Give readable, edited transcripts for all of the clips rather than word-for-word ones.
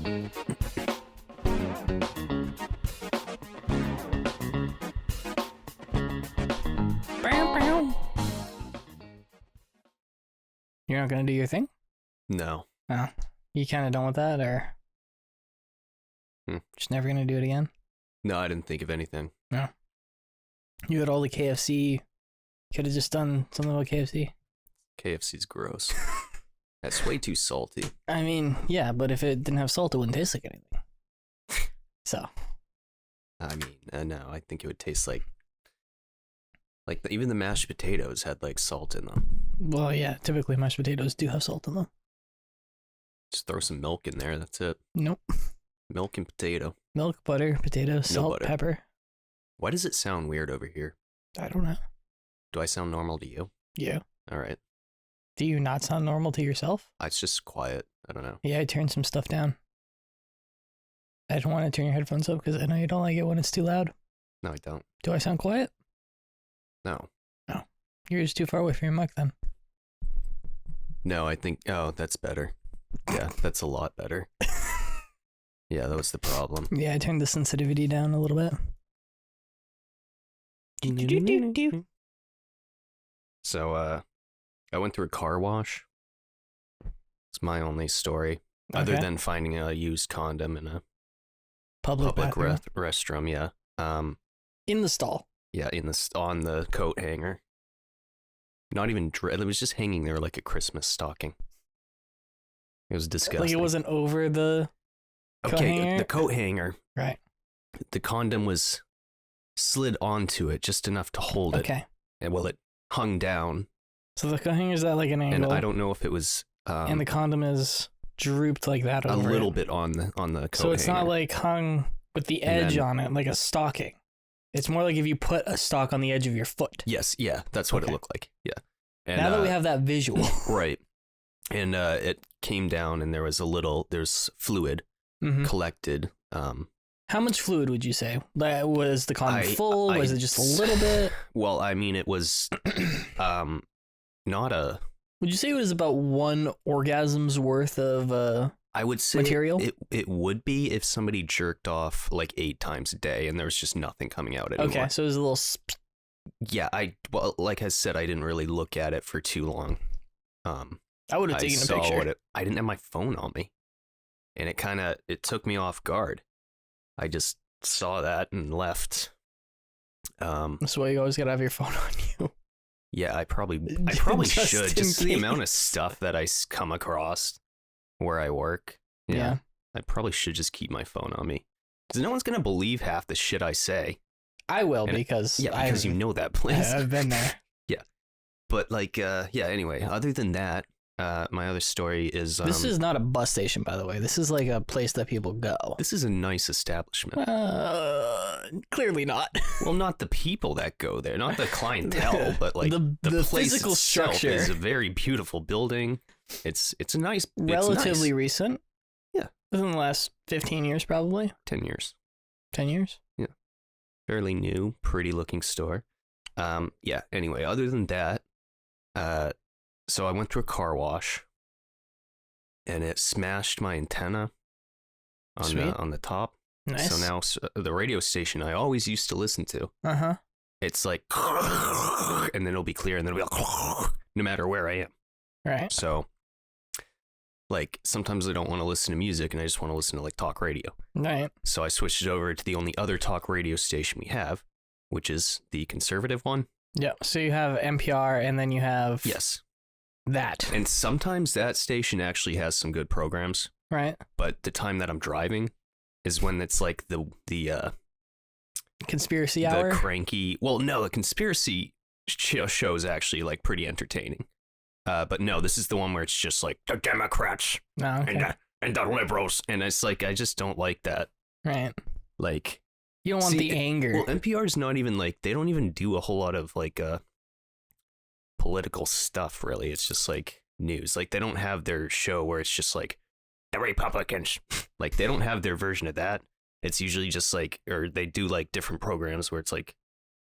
You're not gonna do your thing? No. Oh, you kind of done with that, or just never gonna do it again? No, I didn't think of anything. No. You had all the KFC. Could have just done something about KFC. KFC's gross. That's way too salty. I mean, yeah, but if it didn't have salt, it wouldn't taste like anything. So. I mean, no, I think it would taste like even the mashed potatoes had like salt in them. Well, yeah, typically mashed potatoes do have salt in them. Just throw some milk in there. That's it. Nope. Milk and potato. Milk, butter, potato, salt, butter. pepper. Why does it sound weird over here? I don't know. Do I sound normal to you? Yeah. All right. Do you not sound normal to yourself? It's just quiet. I don't know. Yeah, I turned some stuff down. I don't want to turn your headphones up because I know you don't like it when it's too loud. No, I don't. Do I sound quiet? No. No. You're just too far away from your mic then. No, I think, that's better. Yeah, that's a lot better. Yeah, that was the problem. Yeah, I turned the sensitivity down a little bit. So, I went through a car wash. It's my only story. Other than finding a used condom in a public restroom, yeah. In the stall. Yeah, on the coat hanger. Not even it was just hanging there like a Christmas stocking. It was disgusting. Like it wasn't over the coat hanger? The coat hanger. Right. The condom was slid onto it just enough to hold it. Okay. And it hung down. So the coat hanger is at like an angle. And I don't know if it was and the condom is drooped like that over a little bit on the coat hanger. So it's not like hung with the edge on it like a stocking. It's more like if you put a stock on the edge of your foot. Yes, yeah, that's what it looked like. Yeah. And, now that we have that visual. Right. And it came down and there's fluid collected. How much fluid would you say? Was the condom full? Was it just a little bit? Well, I mean, it was not a... Would you say it was about one orgasm's worth of I would say material? It would be if somebody jerked off like 8 times a day and there was just nothing coming out anymore. Okay, so it was a little... Yeah, like I said, I didn't really look at it for too long. I would have taken a picture. I didn't have my phone on me. And it took me off guard. I just saw that and left. That's why you always gotta have your phone on you. Yeah, I probably should. Just the amount of stuff that I come across where I work. Yeah. I probably should just keep my phone on me. Because no one's going to believe half the shit I say. I will, because... Yeah, because you know that place. Yeah, I've been there. Yeah. But, anyway, other than that, my other story is... this is not a bus station, by the way. This is like a place that people go. This is a nice establishment. Clearly not. Well, not the people that go there, not the clientele, but like the place physical structure is a very beautiful building. It's a nice... Relatively recent. Yeah. Within the last 15 years, probably. 10 years. 10 years? Yeah. Fairly new, pretty looking store. Yeah, anyway, other than that, so I went through a car and it smashed my antenna on the top. Nice. So now the radio station I always used to listen to, it's like, and then it'll be clear and then it'll be like, no matter where I am. Right. So, like, sometimes I don't want to listen to music and I just want to listen to like talk radio. Right. So I switched it over to the only other talk radio station we have, which is the conservative one. Yeah. So you have NPR and then you have... Yes. That. And sometimes that station actually has some good programs. Right. But the time that I'm driving is when it's like the conspiracy hour? The cranky... Well, no, the conspiracy show is actually like pretty entertaining. But no, this is the one where it's just like the Democrats and the liberals. And it's like, I just don't like that. Right. Like... You don't want the anger. Well, NPR's not even like... They don't even do a whole lot of like... political stuff, really. It's just like news. Like they don't have their show where it's just like the Republicans. Like they don't have their version of that. It's usually just like, or they do like different programs where it's like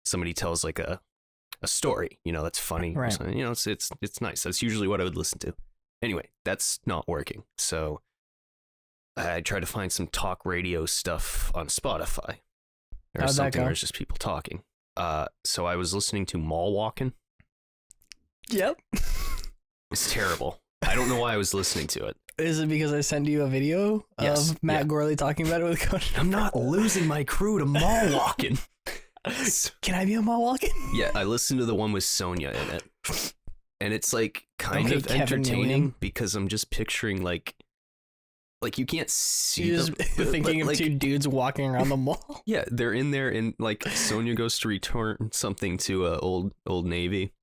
somebody tells like a story, that's funny. Right. It's nice. That's usually what I would listen to. Anyway, that's not working. So I tried to find some talk radio stuff on Spotify. Or How'd that something go? where it's just people talking. So I was listening to Mall Walkin'. Yep. It's terrible. I don't know why I was listening to it. Is it because I sent you a video Yes, of Matt yeah. Gorley talking about it with Coach? I'm not losing my crew to Mall Walkin'. Can I be a mall walking? Yeah, I listened to the one with Sonya in it. And it's like kind Okay, of Kevin entertaining Nealon. because I'm just picturing like you can't see You're just them, but, thinking of like, two dudes walking around the mall. Yeah, they're in there and like Sonya goes to return something to Old Navy.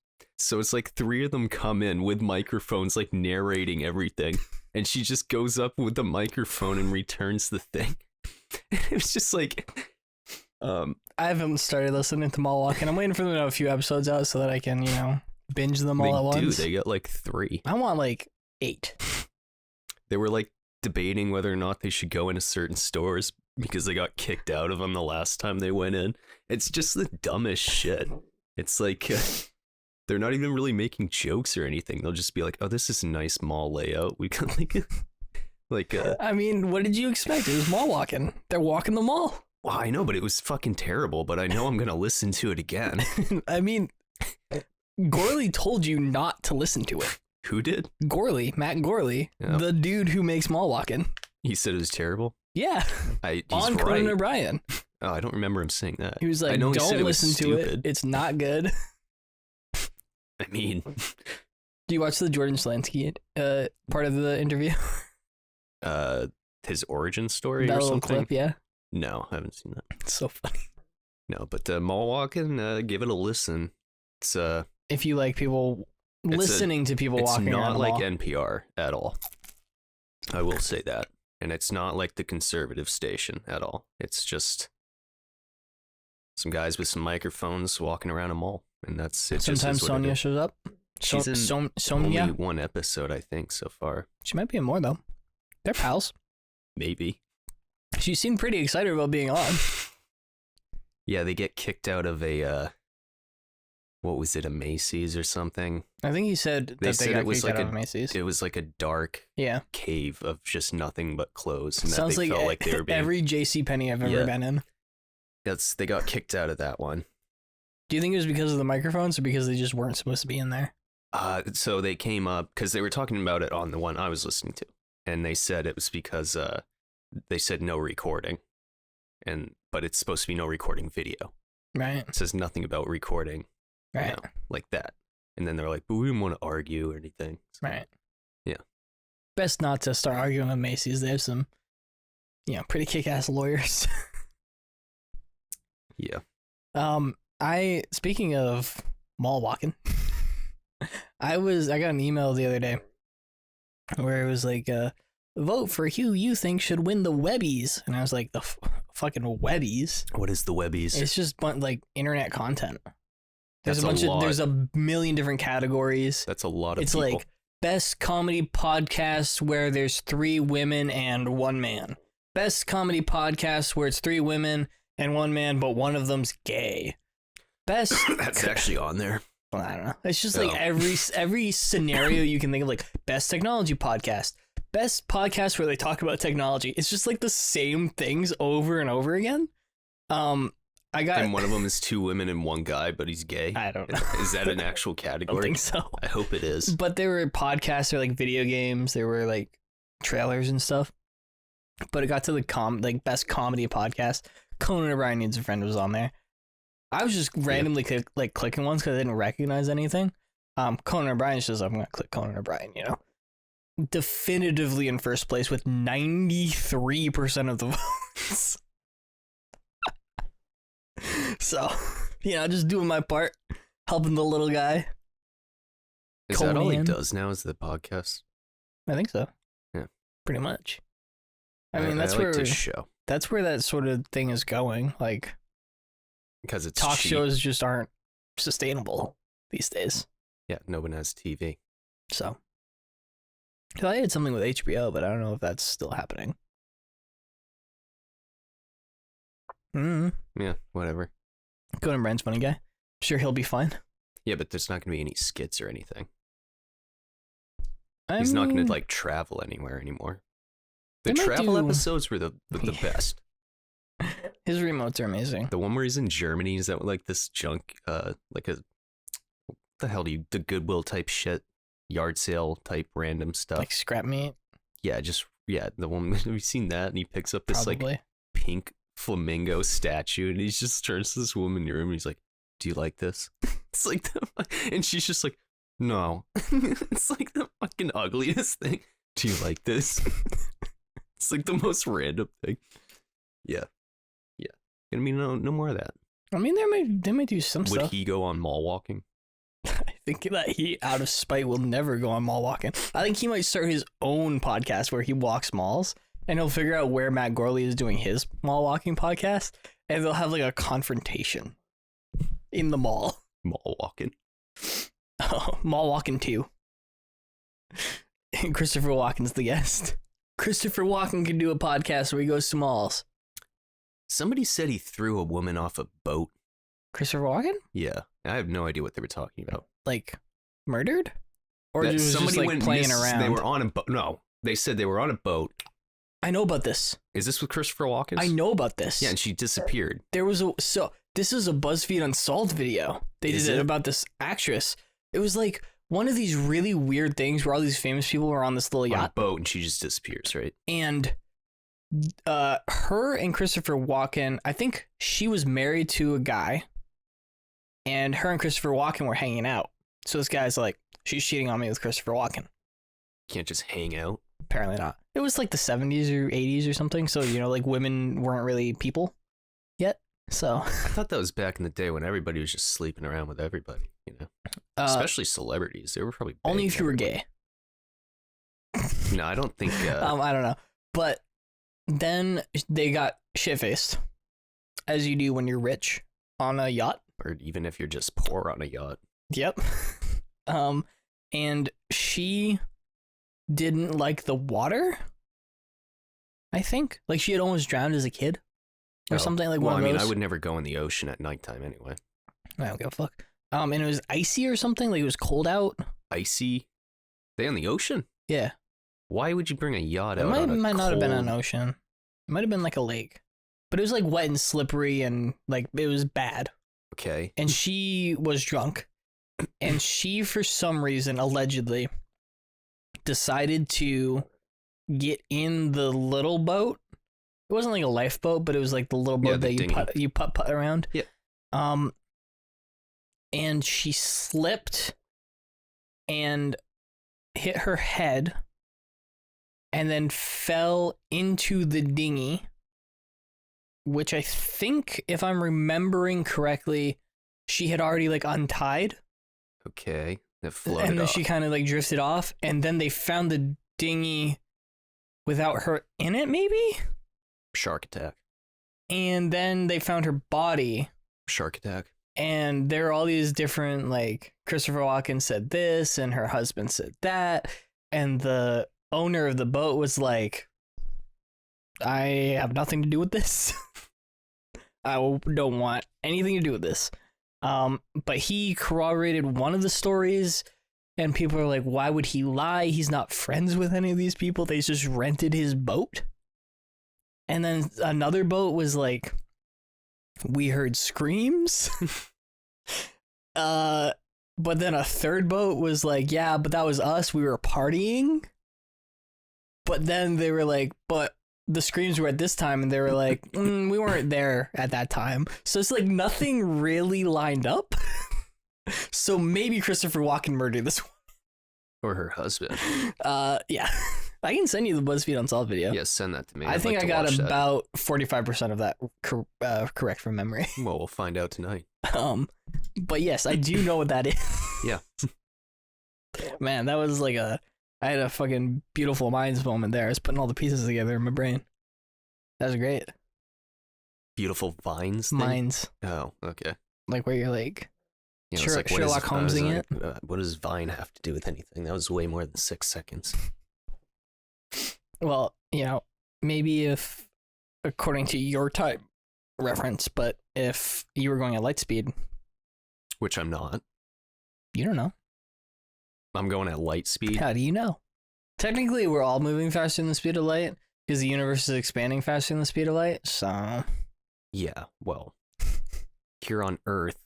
So it's like three of them come in with microphones like narrating everything. And she just goes up with the microphone and returns the thing. It was just like I haven't started listening to Mall Walking. I'm waiting for them to have a few episodes out so that I can, binge them all at once. They got like 3. I want like 8. They were like debating whether or not they should go into certain stores because they got kicked out of them the last time they went in. It's just the dumbest shit. It's like they're not even really making jokes or anything. They'll just be like, "Oh, this is a nice mall layout. We got like I mean, what did you expect? It was mall walking. They're walking the mall. Well, I know, but it was fucking terrible. But I know I'm gonna listen to it again." I mean, Gorley told you not to listen to it. Who did? Gorley, Matt Gorley, Yeah. the dude who makes mall walking. He said it was terrible. Yeah, He's on right. Conan O'Brien. Oh, I don't remember him saying that. He was I like, know he said "Don't it was listen to it. stupid. It's not good." I mean, Do you watch the Jordan Slansky part of the interview? his origin story That or little something. clip, yeah. No, I haven't seen that. It's so funny. No, but Mall Walkin', give it a listen. It's If you like people listening to people it's walking around not the like mall. NPR at all. I will say that. And it's not like the conservative station at all. It's just some guys with some microphones walking around a mall, and that's it. Sometimes just is what it Sonya is. shows up. She's in Sonya. only one episode, I think, so far. She might be in more though. They're pals. Maybe. She seemed pretty excited about being on. Yeah, they get kicked out of a what was it, a Macy's or something? I think he said They that said they got it was kicked like out of Macy's. It was like a dark Yeah. cave of just nothing but clothes, and Sounds that they like, felt like they were being. every JCPenney I've ever Yeah. been in. They got kicked out of that one. Do you think it was because of the microphones or because they just weren't supposed to be in there? So they came up because they were talking about it on the one I was listening to, and they said it was because they said no recording, but it's supposed to be no recording video. Right. It says nothing about recording, Right. like that. And then they're like, but we didn't want to argue or anything. So, Right. Yeah. Best not to start arguing with Macy's. They have some, pretty kick-ass lawyers. Yeah. Speaking of mall walking, I got an email the other day where it was like, vote for who you think should win the Webbies. And I was like, the fucking Webbies? What is the Webbies? It's just like internet content. There's That's there's a million different categories. That's a lot of It's people. like best comedy podcast where there's 3 women and 1 man. Best comedy podcast where it's 3 women and 1 man, but one of them's gay. Best. That's actually on there. Well, I don't know. It's just like Oh. every scenario you can think of, like best technology podcast, best podcast where they talk about technology. It's just like the same things over and over again. And one of them is 2 women and 1 guy, but he's gay. I don't know. Is that an actual I category? don't think so. I hope it is. But there were podcasts, there were like video games, there were like trailers and stuff. But it got to the best comedy podcast. Conan O'Brien Needs a Friend was on there. I was just randomly clicking ones because I didn't recognize anything. Conan O'Brien says I'm gonna click Conan O'Brien. Definitively in first place with 93% of the votes. So, just doing my part, helping the little guy. Is that all he Conan. does now? Is the podcast? I think so. Yeah. Pretty much. I mean, that's I where liked his show that's where that sort of thing is going. Like, because it's talk cheap. shows just aren't sustainable these days. Yeah, no one has TV. So I had something with HBO, but I don't know if that's still happening. Yeah, whatever. Conan Brand's funny guy. Sure, he'll be fine. Yeah, but there's not going to be any skits or anything. I He's not going mean, to like travel anywhere anymore. The They might travel do- episodes were the best. His remotes are amazing. The one where he's in Germany, is that like this junk, like a, what the hell do you, the Goodwill type shit, yard sale type random stuff. Like scrap meat, Yeah, the one, have you seen that? And he picks up this probably. like pink flamingo statue and he just turns to this woman in the room and he's like, do you like this? It's like, and she's just like, no. It's like the fucking ugliest thing. Do you like this? It's like the most random thing. Yeah. I mean, no more of that. I mean, they might do some Would stuff. he go on mall walking? I think that he, out of spite, will never go on mall walking. I think he might start his own podcast where he walks malls, and he'll figure out where Matt Gorley is doing his mall walking podcast, and they'll have like a confrontation in the mall. Mall walking. Oh, mall walking 2. And Christopher Walken's the guest. Christopher Walken can do a podcast where he goes to malls. Somebody said he threw a woman off a boat. Christopher Walken? Yeah. I have no idea what they were talking about. Like, murdered? Or That it was just like went playing around? They were on a boat. No, they said they were on a boat. I know about this. Is this with Christopher Walken? I know about this. Yeah, and she disappeared. There was this is a BuzzFeed Unsolved video. They did it about this actress. It was like one of these really weird things where all these famous people were on this little On a yacht, boat, and she just disappears, right? and her and Christopher Walken, I think she was married to a guy, and her and Christopher Walken were hanging out. So this guy's like, she's cheating on me with Christopher Walken. Can't just hang out. Apparently not. It was like the 70s or 80s or something. So, you know, like women weren't really people yet. So I thought that was back in the day when everybody was just sleeping around with everybody, you know? Especially celebrities. They were probably only big if you were everybody. gay. No, I don't think... I don't know. But then they got shit-faced, as you do when you're rich on a yacht. or even if you're just poor on a yacht. Yep. And she didn't like the water, I think. Like, she had almost drowned as a kid. Or something like well, one of those. I would never go in the ocean at nighttime anyway. I don't give a fuck. And it was icy or something. Like, it was cold out. Icy? They on the ocean? Yeah. Why would you bring a yacht It out on a might not have been an cold- ocean. It might have been like a lake. But it was like wet and slippery and like it was bad. Okay. And she was drunk. And she, for some reason, allegedly, decided to get in the little boat. It wasn't like a lifeboat, but it was like the little boat the that dinghy. you putt around. Yeah. And she slipped and hit her head and then fell into the dinghy, which I think, if I'm remembering correctly, she had already like untied. Okay. That floated And then off. she kind of like drifted off, and then they found the dinghy without her in it, maybe? Shark attack. And then they found her body, Shark attack. and there are all these different, like, Christopher Walken said this, and her husband said that, and the owner of the boat was like, I have nothing to do with this. I don't want anything to do with this. But he corroborated one of the stories, and people are like, why would he lie? He's not friends with any of these people. They just rented his boat. And then another boat was like, we heard screams. But then a third boat was like, yeah, but that was us. We were partying. But then they were like, but the screams were at this time, and they were like, we weren't there at that time. So it's like nothing really lined up. So maybe Christopher Walken murdered this one. Or her husband. Yeah. I can send you the BuzzFeed Unsolved video. Yeah, send that to me. I I'd think like I to got watch that. about 45% of that correct from memory. Well, we'll find out tonight. But yes, I do know what that is. Yeah. Man, that was like I had a fucking beautiful minds moment there. I was putting all the pieces together in my brain. That was great. Beautiful vines thing? Minds. Oh, okay. Like where you're like, You know, it's like, what Sherlock Holmesing it. What does Vine have to do with anything? That was way more than 6 seconds. well, you know, maybe if, according to your type reference, but if you were going at light speed, Which I'm not. you don't know. I'm going at light speed. How do you know? Technically, we're all moving faster than the speed of light, Because the universe is expanding faster than the speed of light, so... Yeah, well, here on Earth...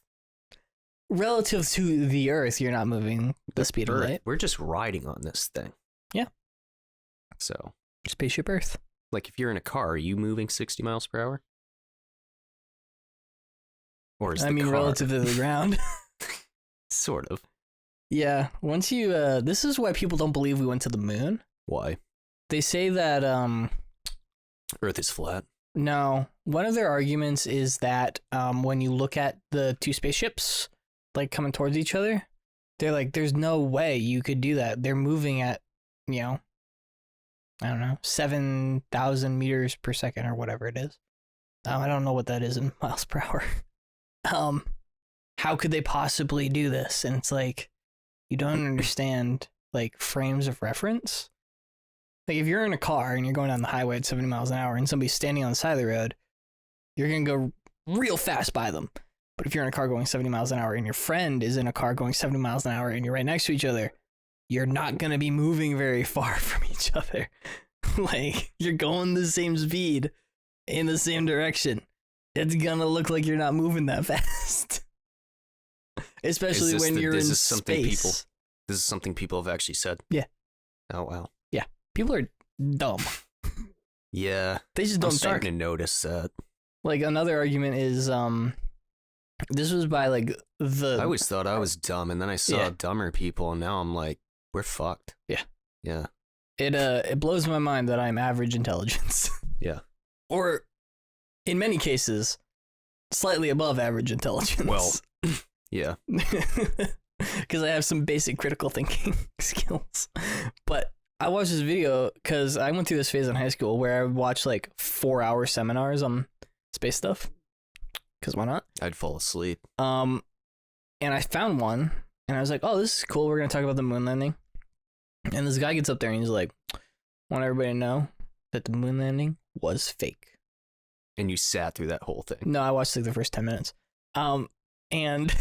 Relative to the Earth, you're not moving the speed of light. We're just riding on this thing. Yeah. So... Spaceship Earth. Like, if you're in a car, are you moving 60 miles per hour? Or is the car... relative to the ground. Sort of. Yeah, once you... this is why people don't believe we went to the moon. Why? They say that... Earth is flat. No. One of their arguments is that when you look at the two spaceships, like, coming towards each other, they're like, there's no way you could do that. They're moving at, you know, I don't know, 7,000 meters per second or whatever it is. I don't know what that is in miles per hour. How could they possibly do this? And it's like, you don't understand, like, frames of reference. Like, if you're in a car and you're going down the highway at 70 miles an hour and somebody's standing on the side of the road, you're going to go real fast by them. But if you're in a car going 70 miles an hour and your friend is in a car going 70 miles an hour and you're right next to each other, you're not going to be moving very far from each other. Like, you're going the same speed in the same direction. It's going to look like you're not moving that fast. Especially when you're in space. This is something people have actually said? Yeah. Oh, wow. Yeah. People are dumb. Yeah. They just don't I'm starting think. to notice that. Like, another argument is, this was by, like, the... I always thought I was dumb, and then I saw dumber people, and now I'm like, we're fucked. Yeah. Yeah. It blows my mind that I'm average intelligence. Yeah. Or, in many cases, slightly above average intelligence. Well, yeah. Because I have some basic critical thinking skills. But I watched this video because I went through this phase in high school where I would watch like 4-hour seminars on space stuff. Because why not? I'd fall asleep. And I found one and I was like, oh, this is cool. We're going to talk about the moon landing. And this guy gets up there and he's like, want everybody to know that the moon landing was fake. And you sat through that whole thing? No, I watched like the first 10 minutes. And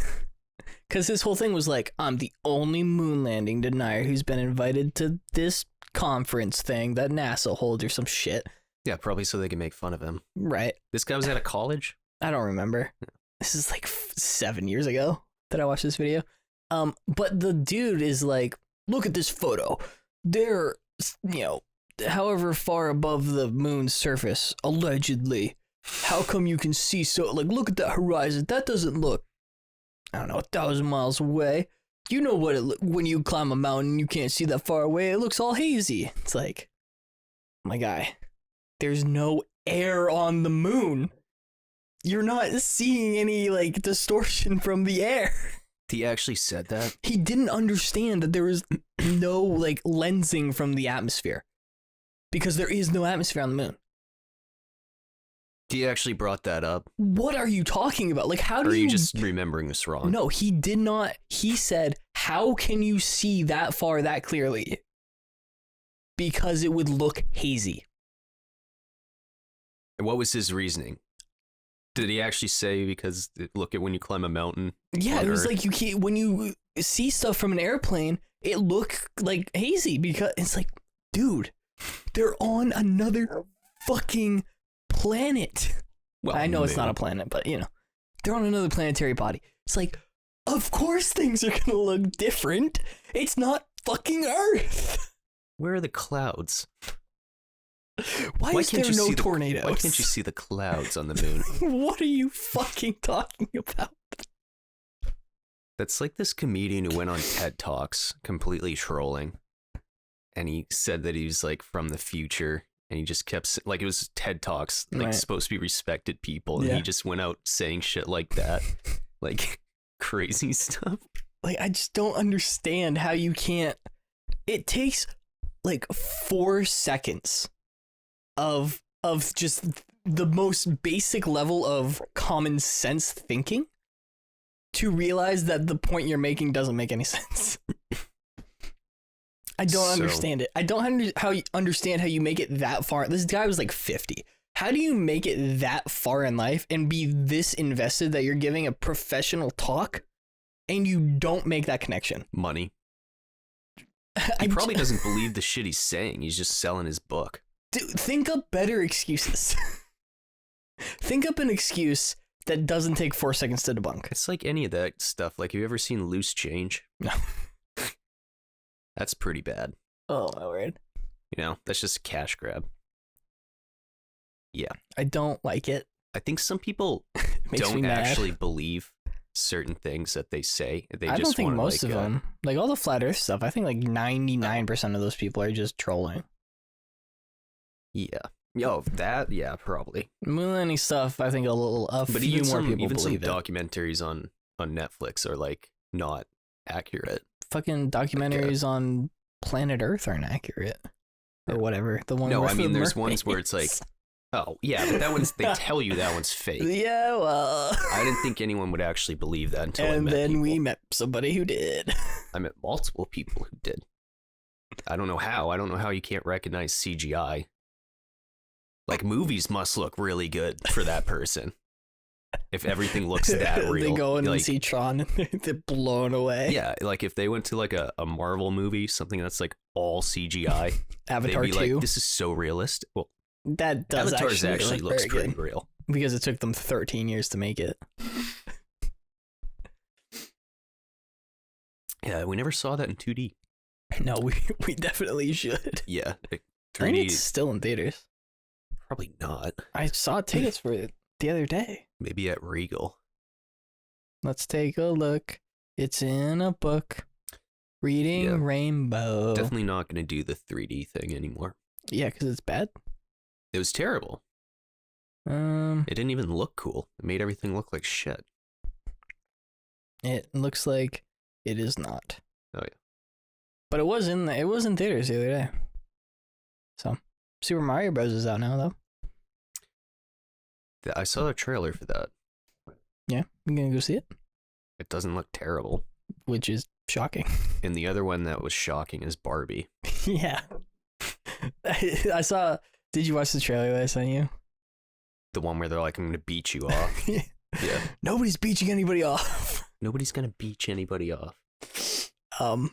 because his whole thing was like, I'm the only moon landing denier who's been invited to this conference thing that NASA holds or some shit. Yeah, probably so they can make fun of him. Right. This guy was at a college? I don't remember. This is like 7 years ago that I watched this video. But the dude is like, look at this photo. They're, you know, however far above the moon's surface, allegedly. How come you can see so, like, look at that horizon. That doesn't look, I don't know, 1,000 miles away. You know what when you climb a mountain, you can't see that far away. It looks all hazy. It's like, my guy, there's no air on the moon. You're not seeing any, like, distortion from the air. He actually said that? He didn't understand that there was no, like, lensing from the atmosphere. Because there is no atmosphere on the moon. He actually brought that up. What are you talking about? Like, how do you... Or are you just remembering this wrong? No, he did not. He said, how can you see that far that clearly? Because it would look hazy. And what was his reasoning? Did he actually say because look at when you climb a mountain? Yeah, it was like you can't, when you see stuff from an airplane, it look like hazy because it's like, dude, they're on another fucking planet. Well, I know it's not a planet, but you know, they're on another planetary body. It's like, of course things are gonna look different. It's not fucking Earth. Where are the clouds? Why is there no tornadoes? Why can't you see the clouds on the moon? What are you fucking talking about? That's like this comedian who went on TED Talks completely trolling. And he said that he was like from the future. And he just kept, like, it was TED Talks, like, right, supposed to be respected people. And he just went out saying shit like that. Like, crazy stuff. Like, I just don't understand how you can't. It takes, like, 4 seconds of just the most basic level of common sense thinking to realize that the point you're making doesn't make any sense. I don't understand it. I don't understand how you make it that far. This guy was like 50. How do you make it that far in life and be this invested that you're giving a professional talk and you don't make that connection? Money. He probably doesn't believe the shit he's saying. He's just selling his book. Dude, think up better excuses. Think up an excuse that doesn't take 4 seconds to debunk. It's like any of that stuff. Like, have you ever seen Loose Change? No. That's pretty bad. Oh, my word. You know, that's just a cash grab. Yeah. I don't like it. I think some people don't actually believe certain things that they say. I don't think most of them. Like, all the flat earth stuff, I think like 99% of those people are just trolling. Yeah. Yo, that, yeah, probably. Moonlanding stuff, I think a few more people even some believe it. documentaries on Netflix are like not accurate. Fucking documentaries on planet Earth aren't accurate, or whatever. The one. No, I mean, there's mermaids. ones where it's like, oh yeah, but that one's, they tell you that one's fake. Yeah, well, I didn't think anyone would actually believe that until I met then people. we met somebody who did. I met multiple people who did. I don't know how. I don't know how you can't recognize CGI. Like, movies must look really good for that person. If everything looks that real. They go in like, and see Tron and they're blown away. Yeah, like if they went to like a Marvel movie, something that's like all CGI. Avatar they'd be 2. like, this is so realistic. Well, That does actually look looks very pretty good. real. Because it took them 13 years to make it. Yeah, we never saw that in 2D. No, we definitely should. Yeah, like I think 3D. it's still in theaters. Probably not. I saw tickets for it the other day. Maybe at Regal. Let's take a look. It's in a book. Reading Yeah. Rainbow. Definitely not going to do the 3D thing anymore. Yeah, because it's bad. It was terrible. It didn't even look cool. It made everything look like shit. It looks like it is not. Oh yeah. But it was in theaters the other day. So Super Mario Bros. Is out now though. I saw a trailer for that. Yeah, you gonna go see it? It doesn't look terrible. Which is shocking. And the other one that was shocking is Barbie. Yeah. I saw. Did you watch the trailer that I sent you? The one where they're like, I'm going to beat you off. Yeah. Nobody's beaching anybody off. Nobody's going to beach anybody off. I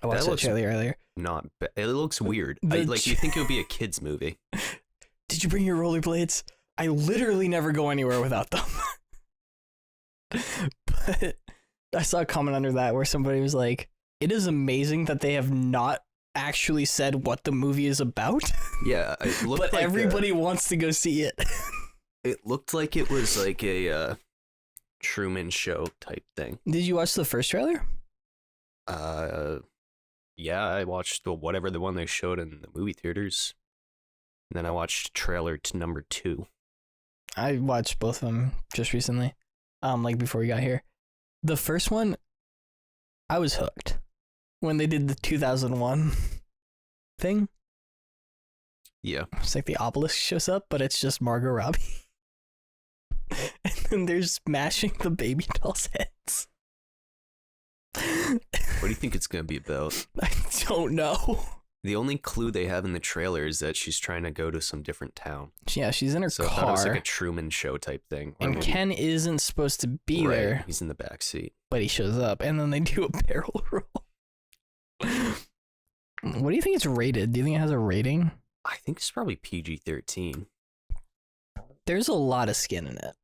watched that trailer earlier. Not bad. It looks weird. You think it would be a kid's movie. Did you bring your rollerblades? I literally never go anywhere without them. But I saw a comment under that where somebody was like, it is amazing that they have not actually said what the movie is about. Yeah, it looked but like everybody wants to go see it. It looked like it was like a Truman Show type thing. Did you watch the first trailer? Yeah, I watched the one they showed in the movie theaters. And then I watched trailer to number 2. I watched both of them just recently. Like before we got here. The first one, I was hooked. When they did the 2001 thing. Yeah. It's like the obelisk shows up, but it's just Margot Robbie. And then they're smashing the baby dolls' heads. What do you think it's going to be about? I don't know. The only clue they have in the trailer is that she's trying to go to some different town. Yeah, she's in her So I thought car. it was like a Truman Show type thing. Or And maybe- Ken isn't supposed to be right, there, he's in the back seat. but he shows up. And then they do a barrel roll. What do you think it's rated? Do you think it has a rating? I think it's probably PG-13. There's a lot of skin in it.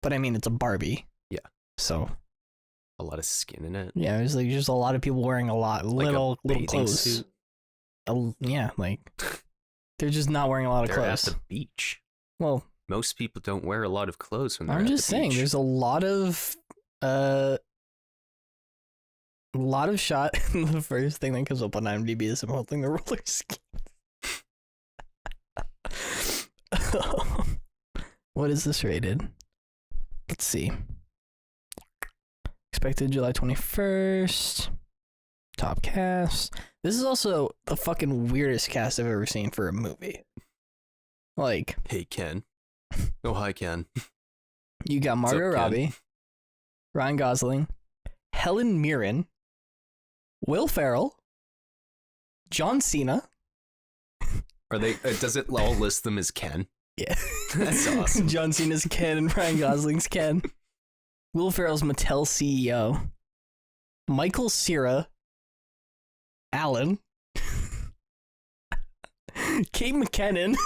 But I mean, it's a Barbie. Yeah. So, A lot of skin in it. yeah, there's like just a lot of people wearing a lot, little bathing clothes. suit. Yeah, like, they're just not wearing a lot of They're clothes. at the beach. Well, Most people don't wear a lot of clothes when they're I'm at just the saying, beach. there's a lot of shot. The first thing that comes up on IMDb is him holding the roller skate. What is this rated? Let's see. Expected July 21st. Top cast. This is also the fucking weirdest cast I've ever seen for a movie. Like, Hey, Ken. Oh, hi, Ken. you got What's up, Margot Ken? Robbie, Ryan Gosling, Helen Mirren, Will Ferrell, John Cena. Are they? Does it all list them as Ken? Yeah. That's awesome. John Cena's Ken and Ryan Gosling's Ken. Will Ferrell's Mattel CEO. Michael Cera. Alan. Kate McKinnon.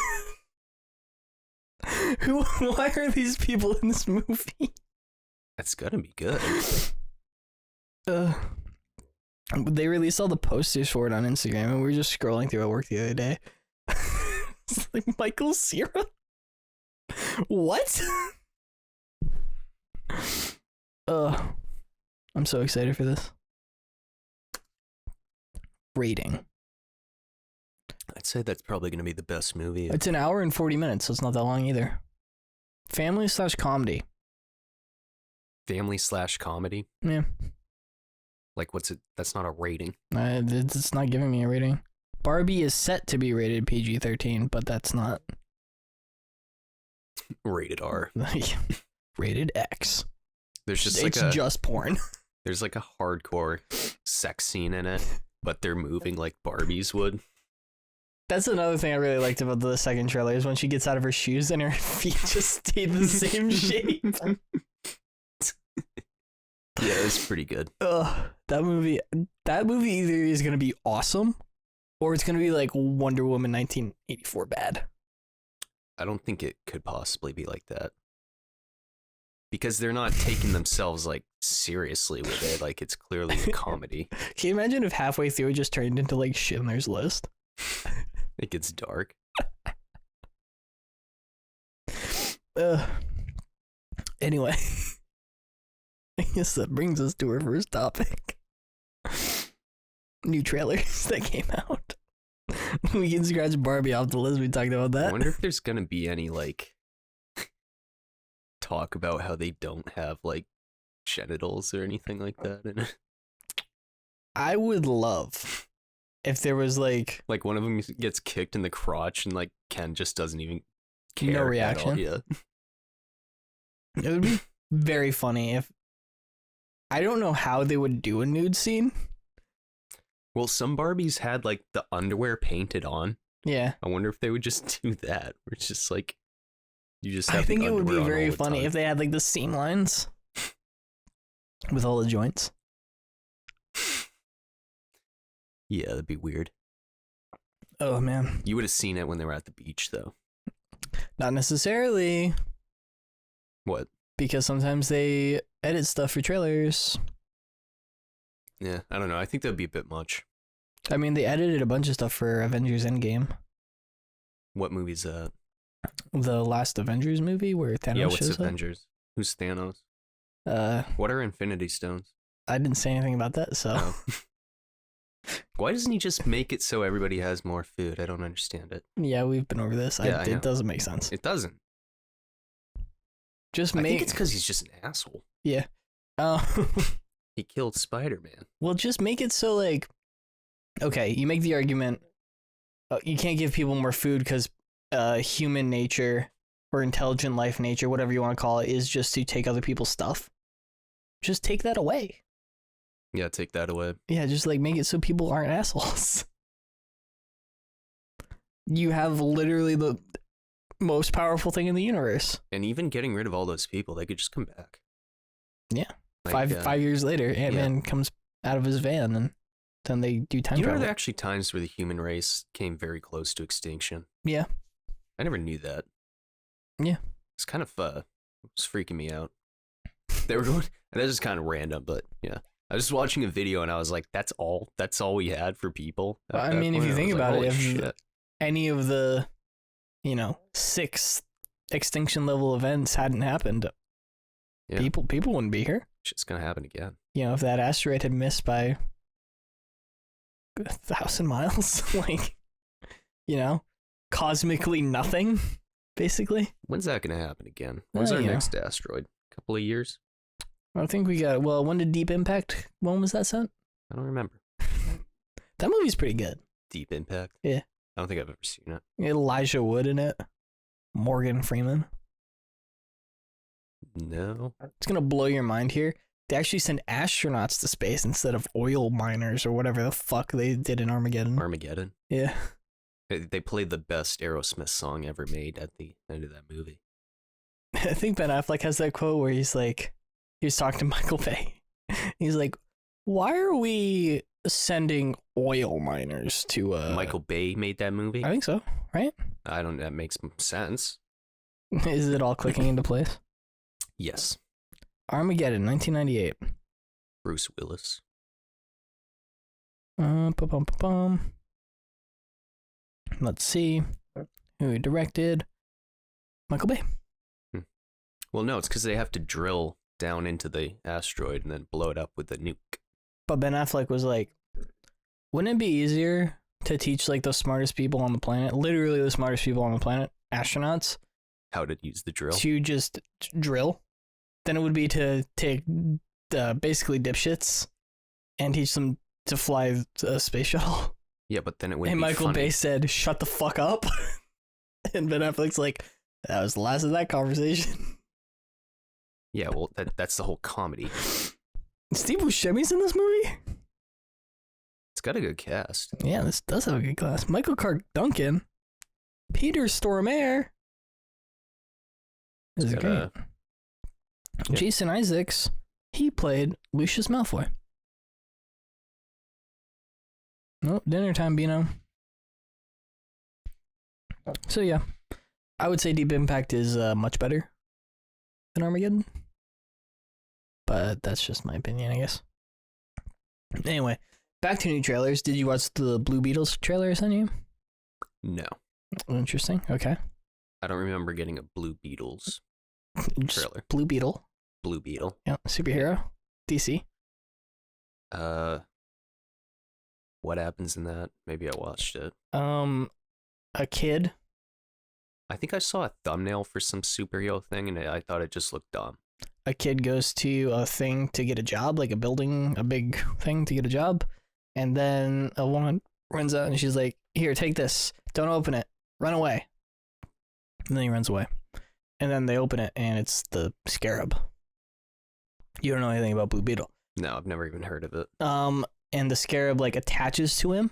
Why are these people in this movie? That's gonna be good. They released all the posters for it on Instagram, and we were just scrolling through at work the other day. It's like Michael Cera. What? I'm so excited for this. Rating. I'd say that's probably gonna be the best movie. It's an hour and 40 minutes, so it's not that long either. Family/comedy. Family/comedy. Yeah. Like, what's it? That's not a rating. It's not giving me a rating. Barbie is set to be rated PG-13, but that's not. Rated R. Rated X. There's just It's just porn. There's like a hardcore sex scene in it, but they're moving like Barbies would. That's another thing I really liked about the second trailer is when she gets out of her shoes and her feet just stay the same shape. Yeah, it's pretty good. That movie either is gonna be awesome, or it's gonna be like Wonder Woman 1984 bad. I don't think it could possibly be like that. Because they're not taking themselves like seriously with it. Like, it's clearly a comedy. Can you imagine if halfway through it just turned into like Schindler's List? It gets dark. Anyway, I guess that brings us to our first topic. New trailers that came out. We can scratch Barbie off the list. We talked about that. I wonder if there's gonna be any like talk about how they don't have like genitals or anything like that in it. I would love if there was like one of them gets kicked in the crotch and like Ken just doesn't even care. No reaction. At all. Yeah. It would be very funny if I don't know how they would do a nude scene. Well, some Barbies had like the underwear painted on. Yeah. I wonder if they would just do that. Where it's just like you just have I think the it would be underwear on very all the funny time. if they had like the seam lines with all the joints. Yeah, that'd be weird. Oh man. You would have seen it when they were at the beach though. Not necessarily. What? Because sometimes they edit stuff for trailers. Yeah, I don't know. I think that'd be a bit much. I mean, they edited a bunch of stuff for Avengers Endgame. What movie's that? The last Avengers movie where Thanos Yeah, what's shows Avengers? Who's Thanos? up. What are Infinity Stones? I didn't say anything about that, so. Oh. Why doesn't he just make it so everybody has more food? I don't understand it. Yeah, we've been over this. Yeah, I know. It doesn't make sense. It doesn't. Just I make. think it's because he's just an asshole. Yeah. He killed Spider-Man. Well, just make it so like. Okay, you make the argument. You can't give people more food because human nature or intelligent life nature, whatever you want to call it, is just to take other people's stuff. Just take that away. Yeah, take that away. Yeah, just like make it so people aren't assholes. You have literally the most powerful thing in the universe. And even getting rid of all those people, they could just come back. Yeah. Like, 5 years later, Ant-Man comes out of his van and then they do time You know, travel. there are actually times where the human race came very close to extinction. Yeah. I never knew that. Yeah. It's kind of, it was freaking me out. They were going, and that's just kind of random, but yeah. I was just watching a video and I was like, that's all we had for people. Well, I mean, if you think about it, if any of the, 6 extinction level events hadn't happened, yeah. people wouldn't be here. Shit's gonna happen again. If that asteroid had missed by 1,000 miles, cosmically nothing, basically. When's that gonna happen again? When's our next asteroid? A couple of years? I think we got, when did Deep Impact, when was that sent? I don't remember. That movie's pretty good. Deep Impact? Yeah. I don't think I've ever seen it. Elijah Wood in it. Morgan Freeman. No. It's going to blow your mind here. They actually send astronauts to space instead of oil miners or whatever the fuck they did in Armageddon. Armageddon? Yeah. They played the best Aerosmith song ever made at the end of that movie. I think Ben Affleck has that quote where he's like, he was talking to Michael Bay. He's like, why are we sending oil miners to Michael Bay made that movie. I think so, right? I don't. That makes sense. Is it all clicking into place? Yes. Armageddon, 1998. Bruce Willis. Let's see who he directed. Michael Bay. Well, no, it's because they have to drill down into the asteroid and then blow it up with a nuke. But Ben Affleck was like, wouldn't it be easier to teach like the smartest people on the planet, literally the smartest people on the planet, astronauts, how to use the drill? to just drill, than it would be to take basically dipshits and teach them to fly a space shuttle. Yeah, but then it would. And be Michael funny. Bay said, "Shut the fuck up," and Ben Affleck's like, "That was the last of that conversation." Yeah, well, that's the whole comedy. Steve Buscemi's in this movie. It's got a good cast. Yeah, this does have a good cast. Michael Clark Duncan, Peter Stormare. This is got great. Yeah. Jason Isaacs, he played Lucius Malfoy. Nope, dinner time, Bino. So yeah, I would say Deep Impact is much better than Armageddon. But that's just my opinion, I guess. Anyway, back to new trailers. Did you watch the Blue Beetles trailer I sent you? No, Interesting. Okay. I don't remember getting a Blue Beetles Just trailer. Blue Beetle. Blue Beetle. Yeah, superhero. DC. What happens in that? Maybe I watched it. A kid. I think I saw a thumbnail for some superhero thing, and I thought it just looked dumb. A kid goes to a thing to get a job, like a big thing to get a job, and then a woman runs out and she's like, "Here, take this. Don't open it. Run away." And then he runs away. And then they open it, and it's the Scarab. You don't know anything about Blue Beetle. No, I've never even heard of it. And the Scarab like attaches to him,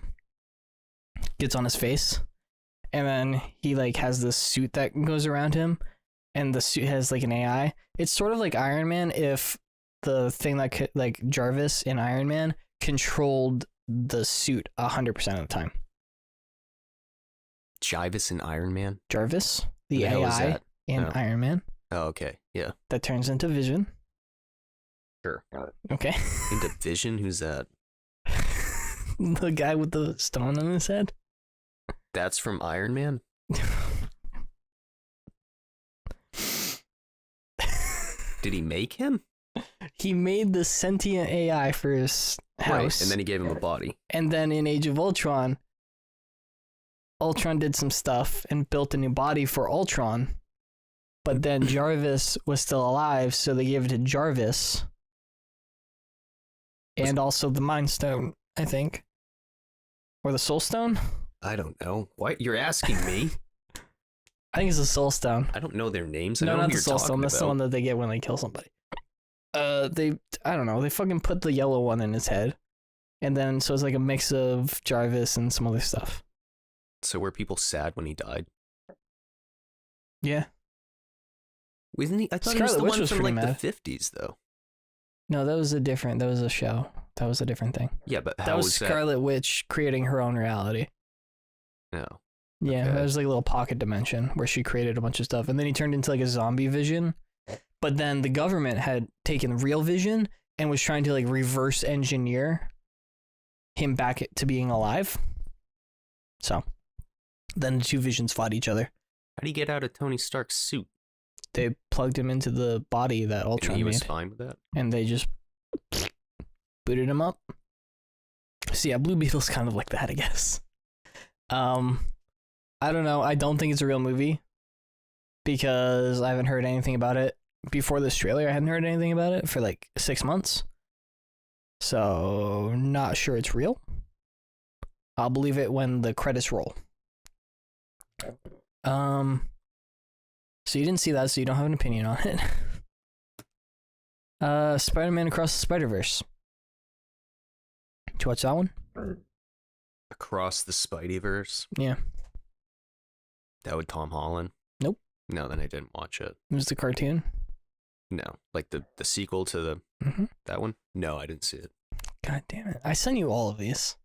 gets on his face, and then he like has this suit that goes around him, and the suit has like an AI. It's sort of like Iron Man if the thing that could, like Jarvis in Iron Man, controlled the suit 100% of the time. Jarvis in Iron Man? Jarvis, the hell is AI that? in Oh. Iron Man, Oh, okay. Yeah. that turns into Vision. Sure. Got it. Okay. Into Vision? Who's that? The guy with the stone on his head. That's from Iron Man? Did he make him? He made the sentient AI for his house. Right, and then he gave him a body. And then in Age of Ultron, Ultron did some stuff and built a new body for Ultron. But then Jarvis was still alive, so they gave it to Jarvis. And also the Mind Stone, I think. Or the Soul Stone? I don't know. Why you're asking me? I think it's the Soul Stone. I don't know their names. I No, know not who the you're Soul talking Stone. That's the about. one that they get when they kill somebody. I don't know. They fucking put the yellow one in his head. And then, so it's like a mix of Jarvis and some other stuff. So were people sad when he died? Yeah. Wasn't he? I thought Scarlet he was the Witch one was from pretty like mad. the 50s, though. No, that was a show. That was a different thing. Yeah, but how That was was Scarlet Witch creating her own reality. that? No. Yeah, Okay. that was like a little pocket dimension where she created a bunch of stuff. And then he turned into like a zombie Vision. But then the government had taken real Vision and was trying to like reverse engineer him back to being alive. So then the two Visions fought each other. How do you get out of Tony Stark's suit? They plugged him into the body that And Ultron he was made. fine with that? And they just booted him up. So yeah, Blue Beetle's kind of like that, I guess. I don't know. I don't think it's a real movie because I haven't heard anything about it. Before this trailer, I hadn't heard anything about it for like 6 months. So not sure it's real. I'll believe it when the credits roll. So you didn't see that, so you don't have an opinion on it. Spider-Man Across the Spider-Verse. Did you watch that one? Across the Spideyverse? Yeah. That with Tom Holland? Nope. No, then I didn't watch it. It was the cartoon. No. Like the sequel to the Mm-hmm. that one? No, I didn't see it. God damn it. I sent you all of these.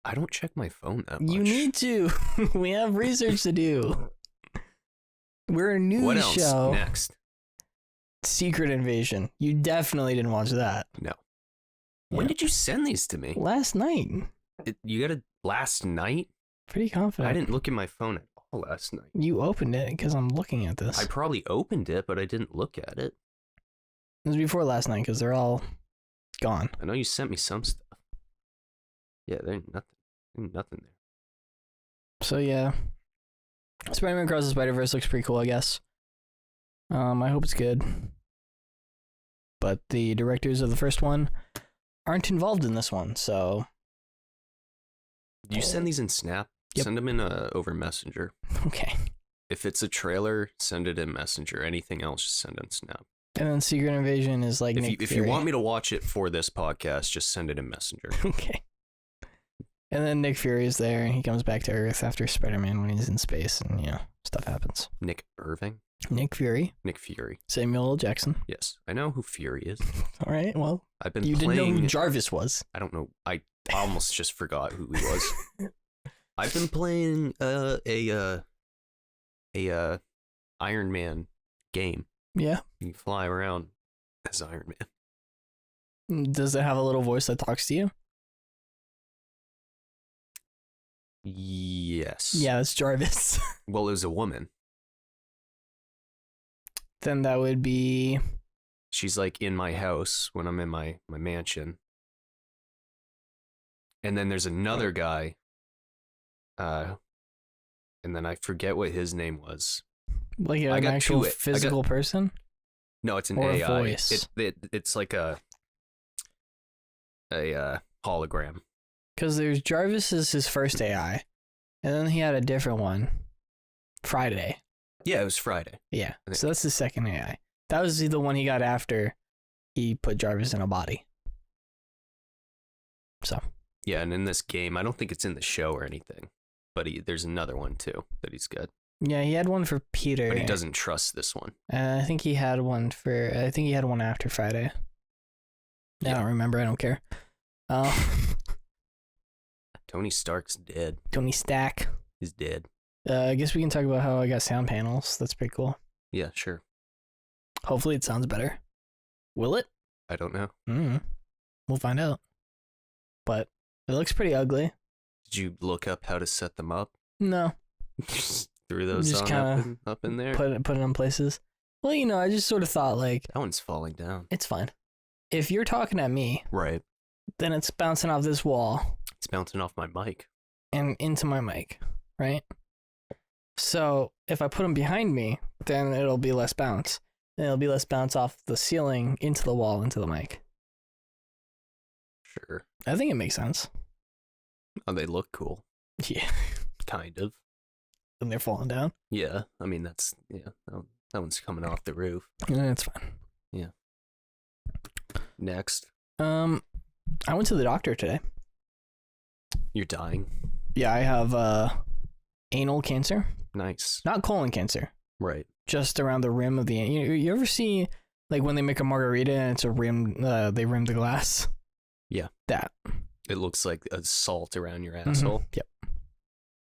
I don't check my phone that much. You need to. We have research to do. We're a news What else show. next? Secret Invasion. You definitely didn't watch that. No. When did you send these to me? Last night. You got it last night? Pretty confident. I didn't look at my phone at all last night. You opened it because I'm looking at this. I probably opened it, but I didn't look at it. It was before last night because they're all gone. I know you sent me some stuff. Yeah, there ain't nothing there. So yeah, Spider-Man Across the Spider-Verse looks pretty cool, I guess. I hope it's good. But the directors of the first one aren't involved in this one, so. Do you send these in Snap? Yep. Send them in over Messenger. Okay. If it's a trailer, send it in Messenger. Anything else, just send it in Snap. And then Secret Invasion is like If you want me to watch it for this podcast, just send it in Messenger. Okay. And then Nick Fury is there, and he comes back to Earth after Spider-Man when he's in space, and, you know, stuff happens. Nick Irving? Nick Fury. Nick Fury. Samuel L. Jackson. Yes, I know who Fury is. All right, well, I've been you playing... didn't know who Jarvis was. I don't know. I almost just forgot who he was. I've been playing a Iron Man game. Yeah. You can fly around as Iron Man. Does it have a little voice that talks to you? Yes. Yeah, that's Jarvis. Well, it was a woman. Then that would be... She's like in my house when I'm in my mansion. And then there's another guy. And then I forget what his name was. Like an actual physical person? No, it's an or AI. A voice? It's like a hologram. Because there's Jarvis is his first AI. And then he had a different one. Friday. Yeah, it was Friday. Yeah, so that's the second AI. That was the one he got after he put Jarvis in a body. So. Yeah, and in this game, I don't think it's in the show or anything, but there's another one too that he's got. Yeah, he had one for Peter. But he doesn't trust this one. I think he had one after Friday. I don't remember. I don't care. Tony Stark's dead. Tony Stack. He's dead. I guess we can talk about how I got sound panels. That's pretty cool. Yeah, sure. Hopefully it sounds better. Will it? I don't know. We'll find out. But it looks pretty ugly. Did you look up how to set them up? No. Just threw those Just up in there? Put it in places. Well, you know, I just sort of thought, like... That one's falling down. It's fine. If you're talking at me... Right. Then it's bouncing off this wall. It's bouncing off my mic. And into my mic, right? So, if I put them behind me, then it'll be less bounce. And it'll be less bounce off the ceiling into the wall, into the mic. Sure. I think it makes sense. Oh, they look cool. Yeah. Kind of. And they're falling down? Yeah. I mean, that one's coming off the roof. Yeah, it's fine. Yeah. Next. I went to the doctor today. You're dying. Yeah, I have anal cancer. Nice. Not colon cancer. Right. Just around the rim of the... You ever see, like, when they make a margarita and it's a rim, they rim the glass? Yeah. That. It looks like a salt around your asshole. Yep.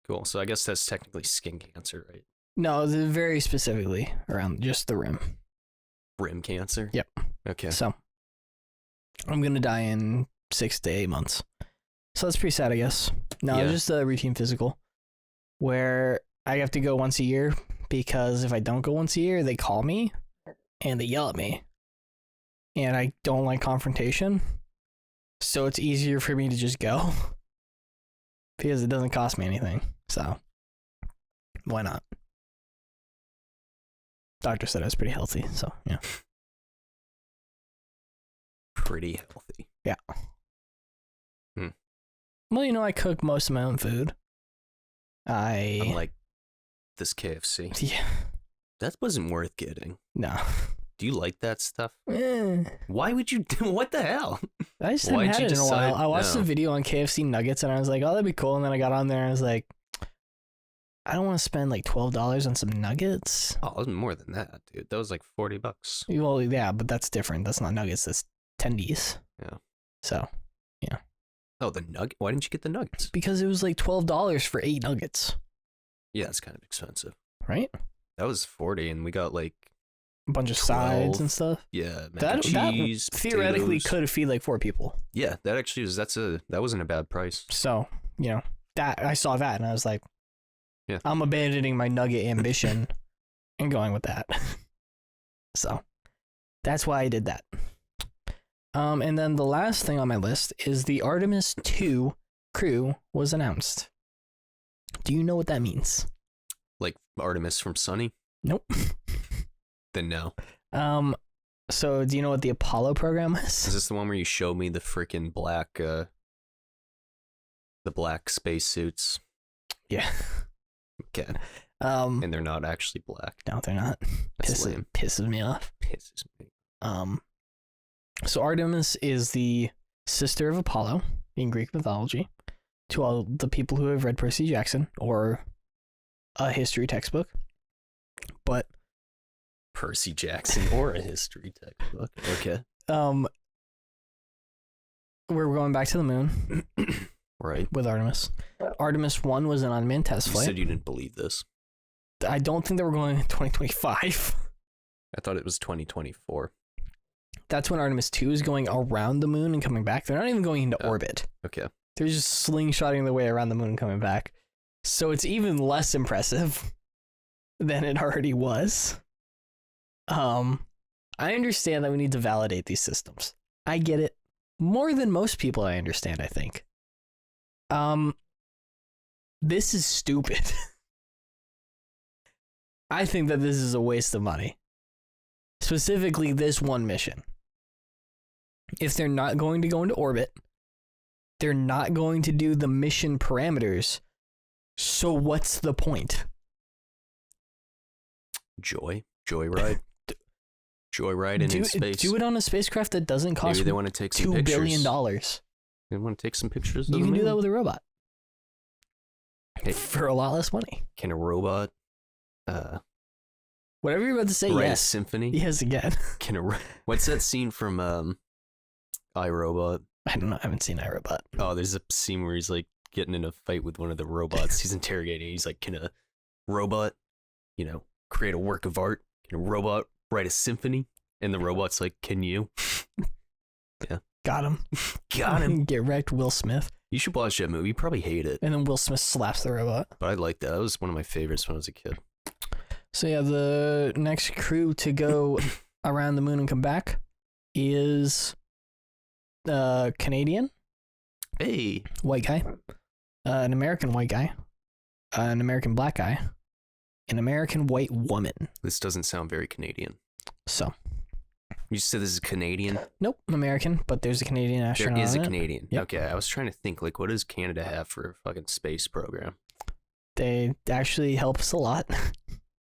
Cool. So I guess that's technically skin cancer, right? No, very specifically around just the rim. Rim cancer? Yep. Okay. So, I'm going to die in 6 to 8 months. So that's pretty sad, I guess. No, Yeah. It's just a routine physical where I have to go once a year because if I don't go once a year, they call me and they yell at me. And I don't like confrontation. So it's easier for me to just go because it doesn't cost me anything. So why not? Doctor said I was pretty healthy. So, yeah. Pretty healthy. Yeah. Well, you know, I cook most of my own food. Unlike this KFC. Yeah. That wasn't worth getting. No. Do you like that stuff? Eh. Why would you do... What the hell? I just haven't had it in a while. I watched No. a video on KFC nuggets and I was like, oh, that'd be cool. And then I got on there and I was like, I don't want to spend like $12 on some nuggets. Oh, it was more than that, dude. That was like $40. Well, yeah, but that's different. That's not nuggets. That's tendies. Yeah. So Yeah. Oh, the nugget. Why didn't you get the nuggets? Because it was like $12 for 8 nuggets. Yeah, it's kind of expensive. Right? That was 40, and we got like A bunch of 12. sides and stuff. Yeah, mac and cheese. That theoretically potatoes. could feed like 4 people. Yeah, that actually was. That wasn't a bad price. So, that I saw that and I was like, yeah, I'm abandoning my nugget ambition and going with that. So, that's why I did that. And then the last thing on my list is the Artemis 2 crew was announced. Do you know what that means? Like Artemis from Sunny? Nope. Then no. So do you know what the Apollo program is? Is this the one where you showed me the freaking black, the black spacesuits? Yeah. Okay. And they're not actually black. No, they're not. Pisses me off. Pisses me. So Artemis is the sister of Apollo in Greek mythology. To all the people who have read Percy Jackson or a history textbook. But Percy Jackson or a history textbook. Okay. We're going back to the moon. Right. With Artemis. Artemis 1 was an unmanned test flight. You said you didn't believe this. I don't think they were going in 2025. I thought it was 2024. That's when Artemis 2 is going around the moon and coming back. They're not even going into orbit. Okay. They're just slingshotting their way around the moon and coming back. So it's even less impressive than it already was. I understand that we need to validate these systems. I get it. More than most people I understand, I think. This is stupid. I think that this is a waste of money. Specifically this one mission. If they're not going to go into orbit, they're not going to do the mission parameters. So what's the point? Joyride. Joyride in space. Do it on a spacecraft that doesn't cost Maybe they want to take some $2 pictures. billion. They want to take some pictures. You can do that with a robot. Hey, for a lot less money. Can a robot whatever you're about to say, write yes. a symphony? Yes, again. What's that scene from iRobot? I don't know. I haven't seen iRobot. Oh, there's a scene where he's like getting in a fight with one of the robots. He's interrogating. He's like, can a robot, create a work of art? Can a robot write a symphony? And the robot's like, can you? Yeah. Got him. Got him. Get wrecked, Will Smith. You should watch that movie. You probably hate it. And then Will Smith slaps the robot. But I like that. That was one of my favorites when I was a kid. So yeah, the next crew to go around the moon and come back is Canadian. Hey. White guy. An American white guy. An American black guy. An American white woman. This doesn't sound very Canadian. So. You said this is Canadian? Nope, American, but there's a Canadian astronaut. There is a Canadian. Yep. Okay, I was trying to think, like, what does Canada have for a fucking space program? They actually helps a lot.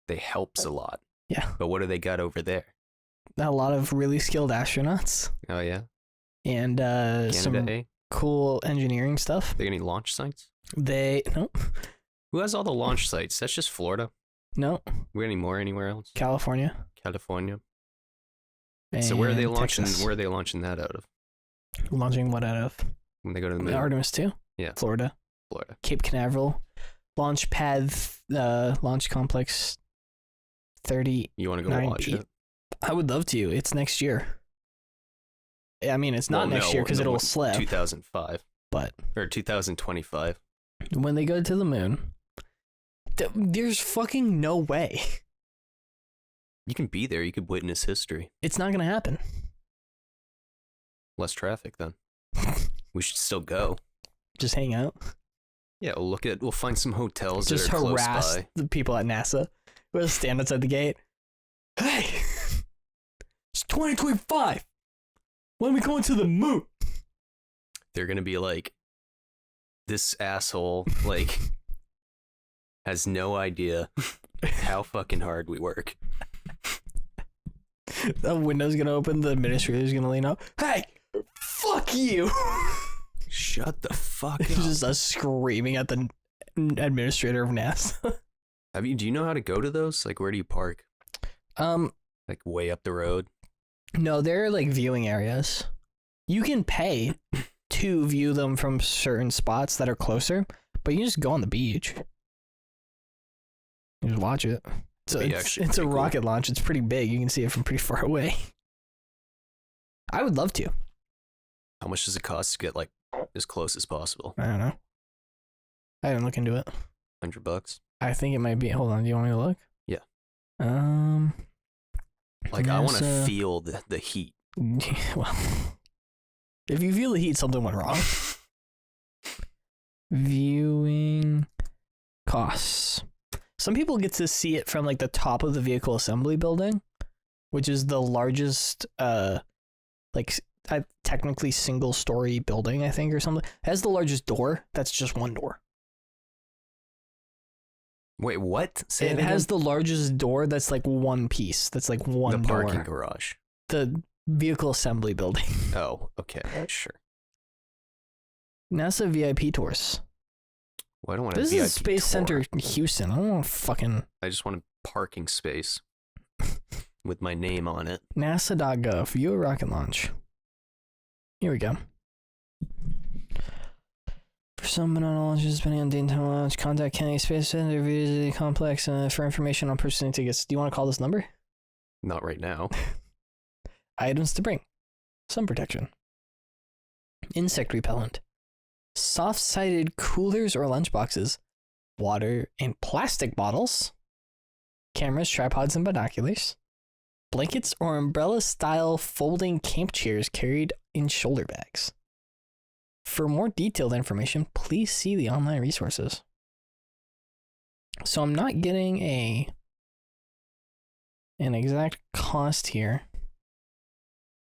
They helps a lot. Yeah. But what do they got over there? A lot of really skilled astronauts. Oh, yeah? And some cool engineering stuff. They got any launch sites? Nope. Who has all the launch sites? That's just Florida? No. We got any more anywhere else? California. So where are they launching? Texas. Where are they launching that out of? Launching what out of? When they go to the moon? Artemis 2. Yeah. Florida. Cape Canaveral. Launch pad, launch complex 30. You want to go watch it? I would love to. It's next year. I mean, it's not next year because it'll slip. 2005. Or 2025. When they go to the moon, there's fucking no way. You can be there. You could witness history. It's not going to happen. Less traffic, then. We should still go. Just hang out. Yeah, we'll find some hotels just that are close harass by. The people at NASA. We'll stand outside the gate. Hey! It's 2025! When are we going to the moon? They're going to be like, this asshole, has no idea how fucking hard we work. The window's gonna open, the administrator's gonna lean up. Hey, fuck you! Shut the fuck up. Just us screaming at the administrator of NASA. Do you know how to go to those? Like, where do you park? Like way up the road? No, they're like viewing areas. You can pay to view them from certain spots that are closer, but you can just go on the beach. You just watch it. So it's a rocket launch. It's pretty big. You can see it from pretty far away. I would love to. How much does it cost to get like as close as possible? I don't know. I didn't look into it. $100? I think it might be. Hold on. Do you want me to look? Yeah. Like I want to feel the heat. Well, if you feel the heat, something went wrong. Viewing costs. Some people get to see it from like the top of the vehicle assembly building, which is the largest, technically single story building, I think, or something. It has the largest door. That's just one door. Wait, what? Say it has the largest door. That's like one piece. That's like one door. The parking garage. The vehicle assembly building. Oh, okay, sure. NASA VIP tours. Well, I don't want this a VIP is Space tour. Center Houston. I don't want fucking. I just want a parking space with my name on it. NASA.gov. View a rocket launch. Here we go. For some banana launches, depending on daytime launch, contact Kennedy Space Center, visit the complex for information on purchasing tickets. Do you want to call this number? Not right now. Items to bring. Sun protection. Insect repellent. Soft-sided coolers or lunchboxes. Water and plastic bottles. Cameras, tripods, and binoculars. Blankets or umbrella-style folding camp chairs carried in shoulder bags. For more detailed information, please see the online resources. So I'm not getting an exact cost here.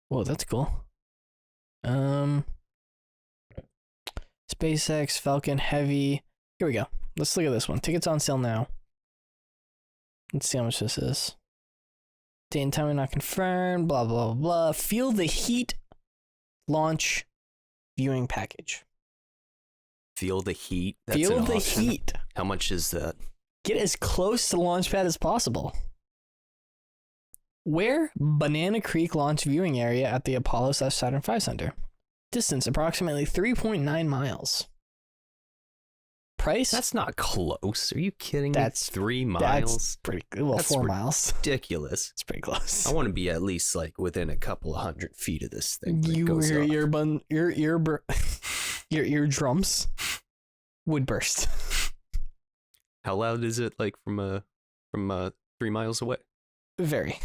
Whoa, that's cool. SpaceX, Falcon Heavy. Here we go. Let's look at this one. Tickets on sale now. Let's see how much this is. Date and time are not confirmed. Blah, blah, blah. Feel the heat launch viewing package. Feel the heat? That's Feel the heat. How much is that? Get as close to the launch pad as possible. Where? Banana Creek Launch Viewing Area at the Apollo/Saturn V Center. Distance approximately 3.9 miles. Price? That's not close. Are you kidding me? That's 3 miles. That's pretty good. Well, That's 4 miles. Ridiculous. It's pretty close. I want to be at least like within a couple of 100 feet of this thing. Your eardrums would burst. How loud is it? Like from 3 miles away? Very.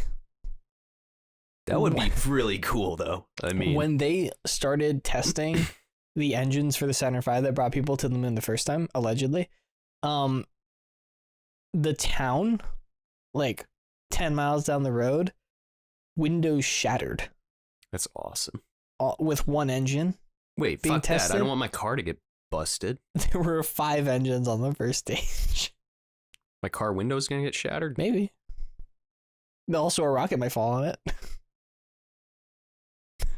That would be really cool, though. I mean, when they started testing the engines for the Saturn V that brought people to the moon the first time, allegedly, the town, like 10 miles down the road, windows shattered. That's awesome. With one engine. Wait, being fuck tested. that. I don't want my car to get busted. There were 5 engines on the first stage. My car window's gonna get shattered? Maybe. Also, a rocket might fall on it.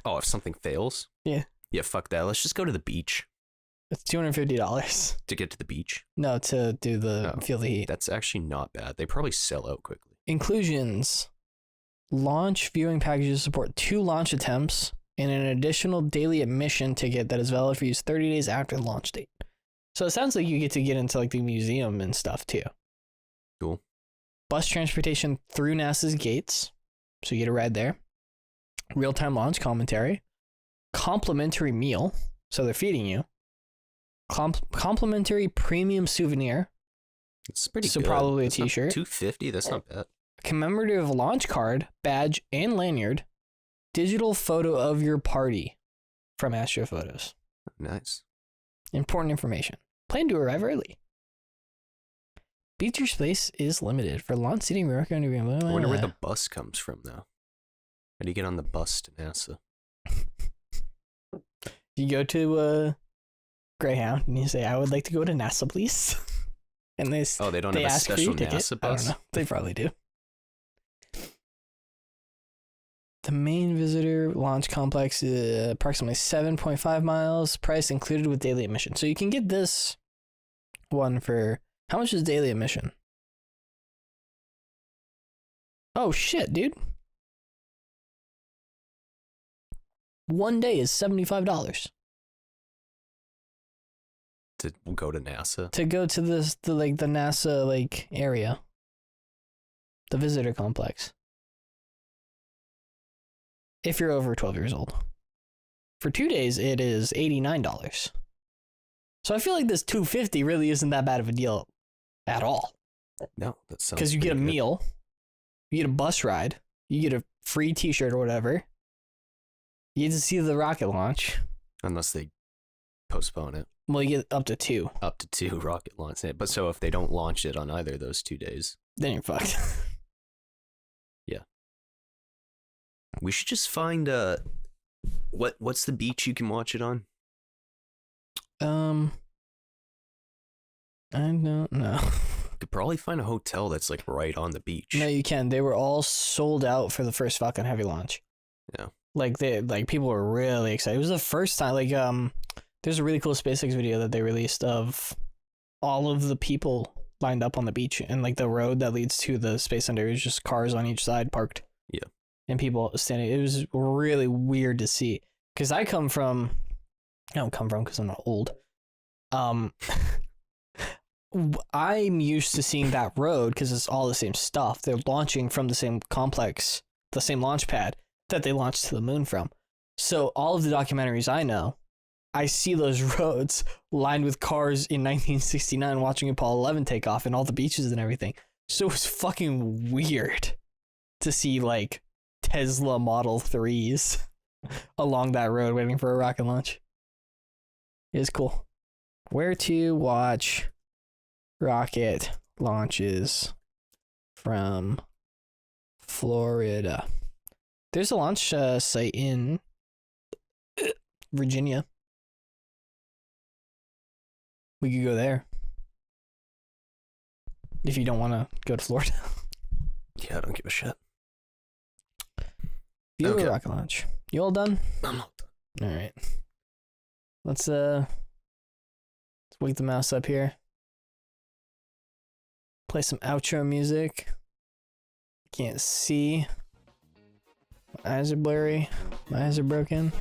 Oh, if something fails? Yeah. Yeah, fuck that. Let's just go to the beach. It's $250. To get to the beach? No, to do the feel the heat. That's actually not bad. They probably sell out quickly. Inclusions. Launch viewing packages support 2 launch attempts and an additional daily admission ticket that is valid for use 30 days after the launch date. So it sounds like you get to get into like the museum and stuff too. Cool. Bus transportation through NASA's gates. So you get a ride there. Real-time launch commentary. Complimentary meal. So they're feeding you. Complimentary premium souvenir. It's pretty so good. Probably a t-shirt. $250? That's not bad. Commemorative launch card, badge, and lanyard. Digital photo of your party from Astrophotos. Nice. Important information. Plan to arrive early. Feature space is limited for launch seating. I wonder where the bus comes from, though. How do you get on the bus to NASA? You go to Greyhound and you say, "I would like to go to NASA, please." And they don't have a special NASA bus? I don't know. They probably do. The main visitor launch complex is approximately 7.5 miles. Price included with daily admission. So you can get this one for... How much is daily admission? Oh, shit, dude. One day is $75. To go to NASA? To go to the NASA like area. The visitor complex. If you're over 12 years old. For 2 days, it is $89. So I feel like this $250 really isn't that bad of a deal at all. No, that sounds because you get a pretty good. meal, you get a bus ride, you get a free T-shirt or whatever. You get to see the rocket launch. Unless they postpone it. Well, you get up to 2. Up to 2 rocket launches. But so if they don't launch it on either of those 2 days, then you're fucked. Yeah. We should just find what's the beach you can watch it on? I don't know. Could probably find a hotel that's like right on the beach. No, you can. They were all sold out for the first Falcon Heavy launch. Yeah. Like people were really excited. It was the first time. Like there's a really cool SpaceX video that they released of all of the people lined up on the beach, and like the road that leads to the Space Center is just cars on each side parked. Yeah. And people standing. It was really weird to see because I don't come from because I'm not old. I'm used to seeing that road because it's all the same stuff. They're launching from the same complex, the same launch pad that they launched to the moon from. So all of the documentaries I know, I see those roads lined with cars in 1969 watching Apollo 11 take off and all the beaches and everything. So it was fucking weird to see like Tesla Model 3s along that road waiting for a rocket launch. It was cool. Where to watch rocket launches from Florida. There's a launch site in Virginia. We could go there. If you don't want to go to Florida. Yeah, I don't give a shit. Viewer rocket launch. You all done? I'm not done. All right. Let's wake the mouse up here. Play some outro music. Can't see. My eyes are blurry. My eyes are broken.